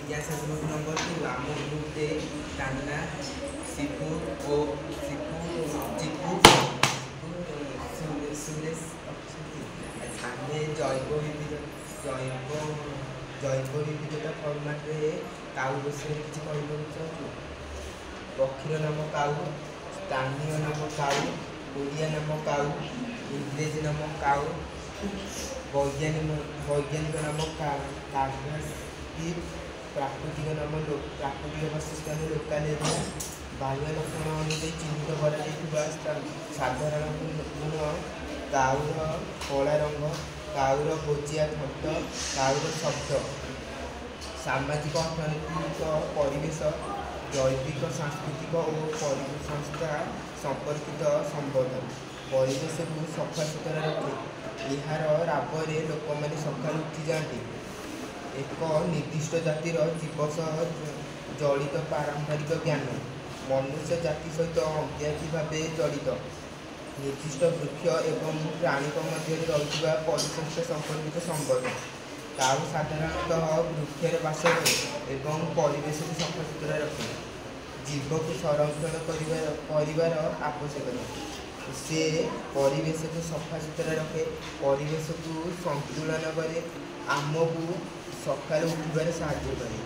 इतिहास book number 2 आम ग्रुपे कान्ना शिपू ओ शिपू चिकू सुरेश आमे जैव विविधता फर्माटे काउ विषय किसी कह पक्षीर नाम काउ स्थानीय नाम काउ ओडिया नाम काउ इंग्रेजी नाम काउ वैज्ञानिक नाम प्राकृतिक नाम प्राकृतिक बसस्थान लोकाल एरिया बाह्य लक्षण अनुसार चिन्हित कर साधारण गुण काउर कला रंग काउर गोजिया थंट काउर शब्द सामाजिक अर्थनैतिक परिवेश जैविक सांस्कृतिक और संस्था संपर्कित संबंध परिवेश को सफा सुतरा रखे यार राबर लोक मैंने सका उठी जाती एक निर्दिष्ट जातिर जीव सह जड़ित पारंपरिक ज्ञान मनुष्य जाति सहित अव्यापी भाव जड़ित निर्दिष्ट वृक्ष एवं प्राणी मध्य रही परिशिष्ट संपर्कित संबंध काउ साधारणतः वृक्षर बास एवं परिवेश को सफा सुतरा रखे जीव को संरक्षण कर आवश्यकता से परिवेश को सफा सुतरा रखे परिवेश को संतुलन करे आमको सकाल उठबार साहाय्य करे।